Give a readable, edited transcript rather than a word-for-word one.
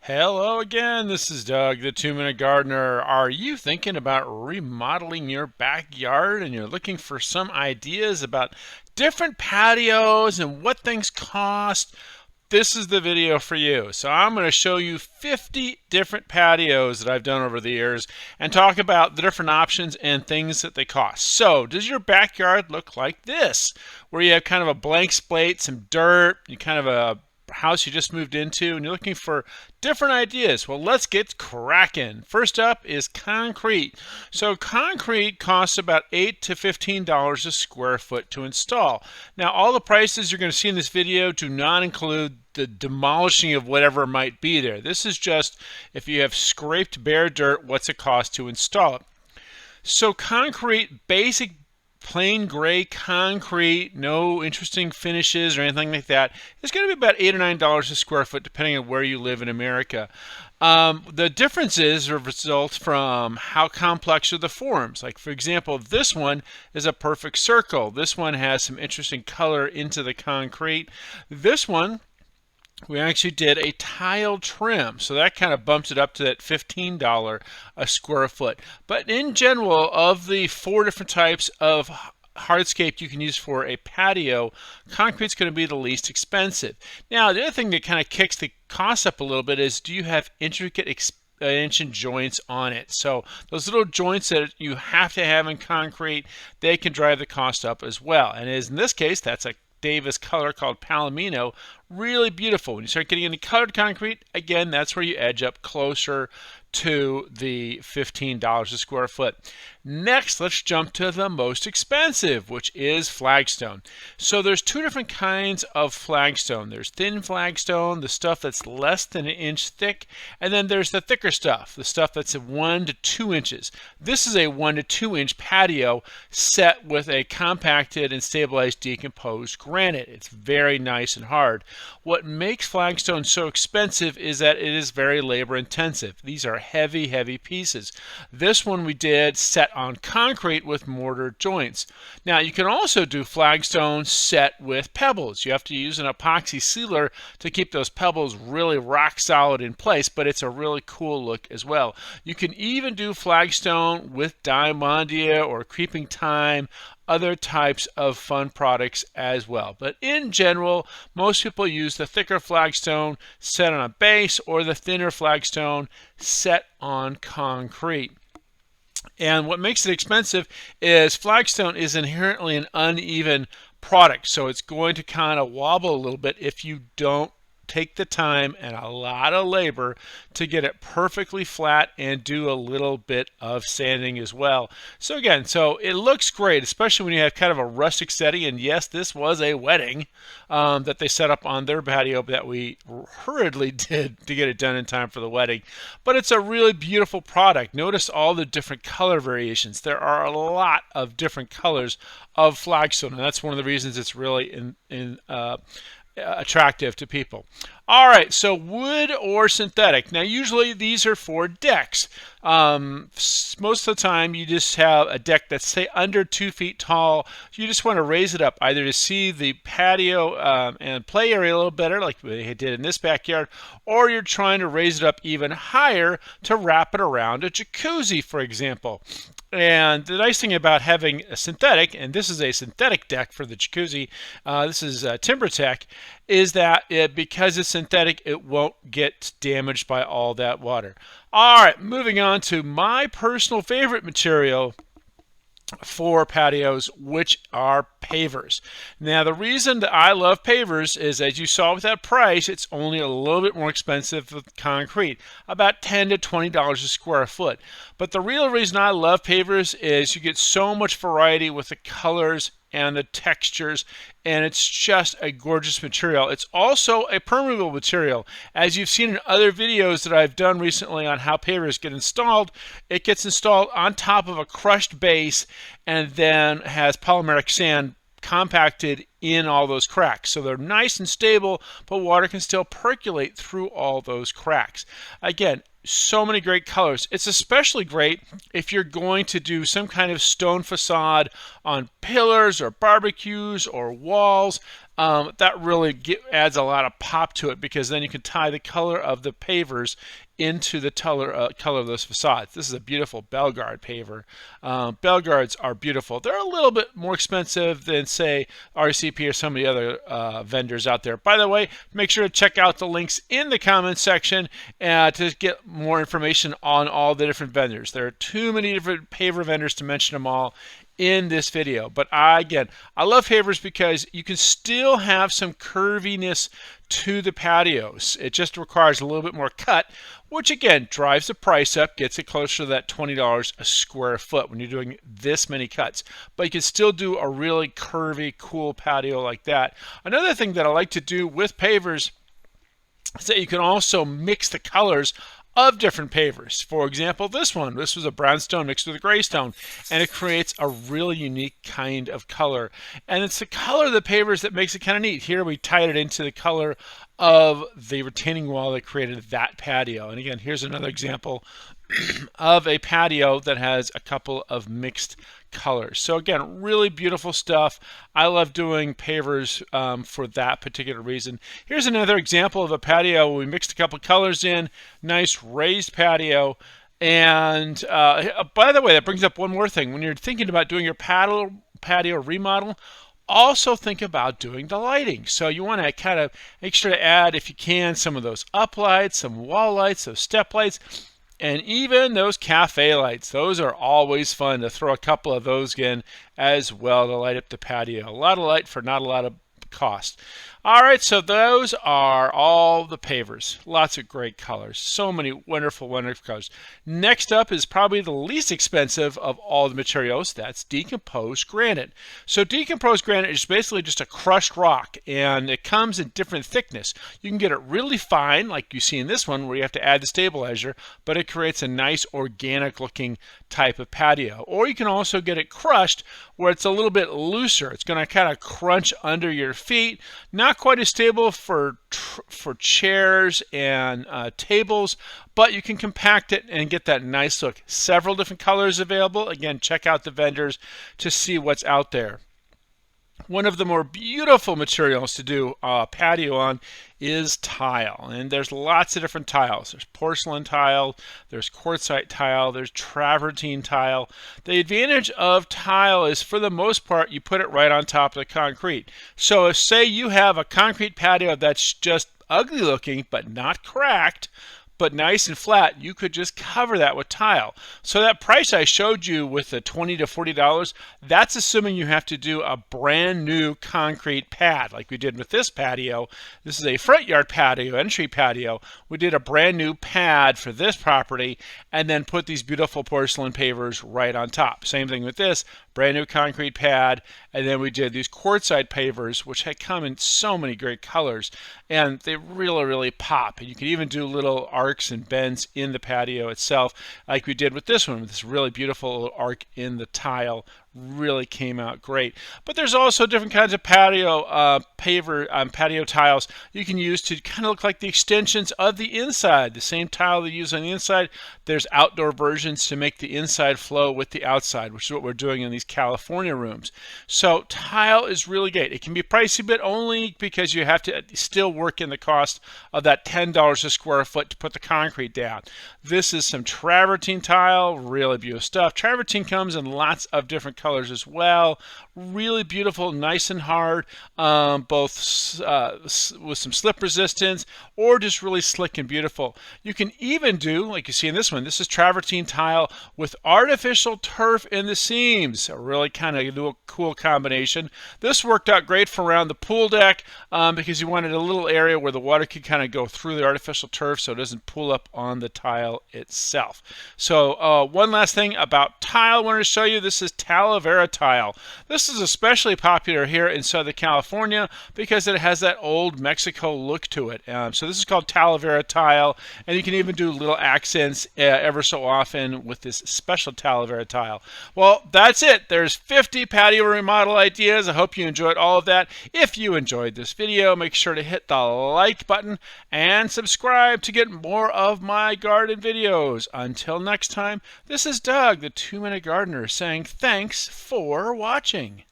Hello again, this is Doug, the 2 Minute Gardener. Are you thinking about remodeling your backyard and you're looking for some ideas about different patios and what things cost? This is the video for you. So I'm going to show you 50 different patios that I've done over the years and talk about the different options and things that they cost. So does your backyard look like this, where you have kind of a blank slate, some dirt, you kind of a house you just moved into, and you're looking for different ideas? Well, let's get cracking. First up is concrete. So concrete costs about $8 to $15 a square foot to install. Now, all the prices you're going to see in this video do not include the demolishing of whatever might be there. This is just if you have scraped bare dirt, what's it cost to install it. So concrete, basic plain gray concrete, no interesting finishes or anything like that, is going to be about $8 or $9 a square foot, depending on where you live in America. The differences result from how complex are the forms. Like, for example, this one is a perfect circle. This one has some interesting color into the concrete. This one, we actually did a tile trim, so that kind of bumps it up to that $15 a square foot. But in general, of the 4 different types of hardscape you can use for a patio, concrete's going to be the least expensive. Now, the other thing that kind of kicks the cost up a little bit is, do you have intricate expansion joints on it? So those little joints that you have to have in concrete, they can drive the cost up as well. And as in this case, that's a Davis color called Palomino. Really beautiful. When you start getting into colored concrete, again, that's where you edge up closer to the $15 a square foot. Next, let's jump to the most expensive, which is flagstone. So there's 2 different kinds of flagstone. There's thin flagstone, the stuff that's less than an inch thick, and then there's the thicker stuff, the stuff that's 1 to 2 inches. This is a 1 to 2 inch patio set with a compacted and stabilized decomposed granite. It's very nice and hard. What makes flagstone so expensive is that it is very labor intensive. These are heavy, heavy pieces. This one we did set on concrete with mortar joints. Now, you can also do flagstone set with pebbles. You have to use an epoxy sealer to keep those pebbles really rock solid in place, but it's a really cool look as well. You can even do flagstone with diamondia or creeping thyme, other types of fun products as well. But in general, most people use the thicker flagstone set on a base or the thinner flagstone set on concrete. And what makes it expensive is flagstone is inherently an uneven product, so it's going to kind of wobble a little bit if you don't take the time and a lot of labor to get it perfectly flat and do a little bit of sanding as well. So again, so it looks great, especially when you have kind of a rustic setting. And yes, this was a wedding that they set up on their patio that we hurriedly did to get it done in time for the wedding. But it's a really beautiful product. Notice all the different color variations. There are a lot of different colors of flagstone, and that's one of the reasons it's really attractive to people. All right, so wood or synthetic. Now, usually these are for decks. Most of the time, you just have a deck that's, say, under 2 feet tall. You just want to raise it up, either to see the patio and play area a little better, like they did in this backyard, or you're trying to raise it up even higher to wrap it around a jacuzzi, for example. And the nice thing about having a synthetic, and this is a synthetic deck for the jacuzzi, this is TimberTech, is that because it's synthetic, it won't get damaged by all that water. All right, moving on to my personal favorite material for patios, which are pavers. Now, the reason that I love pavers is, as you saw with that price, it's only a little bit more expensive than concrete, about $10 to $20 a square foot. But the real reason I love pavers is you get so much variety with the colors and the textures, and it's just a gorgeous material. It's also a permeable material. As you've seen in other videos that I've done recently on how pavers get installed, it gets installed on top of a crushed base and then has polymeric sand compacted in all those cracks. So they're nice and stable, but water can still percolate through all those cracks. Again, so many great colors. It's especially great if you're going to do some kind of stone facade on pillars or barbecues or walls. that really adds a lot of pop to it, because then you can tie the color of the pavers into the color of those facades. This is a beautiful Bellegarde paver. Bellegardes are beautiful. They're a little bit more expensive than, say, RCP or some of the other vendors out there. By the way, make sure to check out the links in the comments section to get more information on all the different vendors. There are too many different paver vendors to mention them all in this video. But again, I love pavers because you can still have some curviness to the patios. It just requires a little bit more cut, which again drives the price up, gets it closer to that $20 a square foot when you're doing this many cuts. But you can still do a really curvy, cool patio like that. Another thing that I like to do with pavers is that you can also mix the colors of different pavers. For example, this was a brownstone mixed with a graystone, and it creates a really unique kind of color. And it's the color of the pavers that makes it kind of neat. Here we tied it into the color of the retaining wall that created that patio. And again, here's another example of a patio that has a couple of mixed colors. So again, really beautiful stuff. I love doing pavers for that particular reason. Here's another example of a patio where we mixed a couple colors in. Nice raised patio. And by the way, that brings up one more thing. When you're thinking about doing your patio remodel, also think about doing the lighting. So you want to kind of make sure to add, if you can, some of those up lights, some wall lights, those step lights, and even those cafe lights. Those are always fun to throw a couple of those in as well to light up the patio. A lot of light for not a lot of cost. All right, so those are all the pavers. Lots of great colors. So many wonderful, wonderful colors. Next up is probably the least expensive of all the materials. That's decomposed granite. So decomposed granite is basically just a crushed rock, and it comes in different thickness. You can get it really fine, like you see in this one, where you have to add the stabilizer, but it creates a nice organic looking type of patio. Or you can also get it crushed where it's a little bit looser. It's going to kind of crunch under your feet. Not quite as stable for chairs and tables, but you can compact it and get that nice look. Several different colors available. Again, check out the vendors to see what's out there. One of the more beautiful materials to do a patio on is tile, and there's lots of different tiles. There's porcelain tile, there's quartzite tile, there's travertine tile. The advantage of tile is, for the most part, you put it right on top of the concrete. So if, say, you have a concrete patio that's just ugly looking but not cracked, but nice and flat, you could just cover that with tile. So that price I showed you with the $20 to $40, that's assuming you have to do a brand new concrete pad like we did with this patio. This is a front yard patio, entry patio. We did a brand new pad for this property and then put these beautiful porcelain pavers right on top. Same thing with this, brand new concrete pad, and then we did these quartzite pavers, which had come in so many great colors, and they really, really pop. And you can even do little arcs and bends in the patio itself, like we did with this one, with this really beautiful little arc in the tile. Really came out great. But there's also different kinds of patio patio tiles you can use to kind of look like the extensions of the inside. The same tile they use on the inside, there's outdoor versions to make the inside flow with the outside, which is what we're doing in these California rooms. So tile is really great. It can be pricey, but only because you have to still work in the cost of that $10 a square foot to put the concrete down. This is some travertine tile, really beautiful stuff. Travertine comes in lots of different colors as well. Really beautiful, nice and hard, both with some slip resistance or just really slick and beautiful. You can even do, like you see in this one, this is travertine tile with artificial turf in the seams. A really kind of cool combination. This worked out great for around the pool deck because you wanted a little area where the water could kind of go through the artificial turf so it doesn't pool up on the tile itself. So one last thing about tile I wanted to show you. This is Talavera tile. This is especially popular here in Southern California because it has that old Mexico look to it. So this is called Talavera tile, and you can even do little accents ever so often with this special Talavera tile. Well, that's it. There's 50 patio remodel ideas. I hope you enjoyed all of that. If you enjoyed this video, make sure to hit the like button and subscribe to get more of my garden videos. Until next time, this is Doug, the 2-Minute Gardener, saying thanks for watching.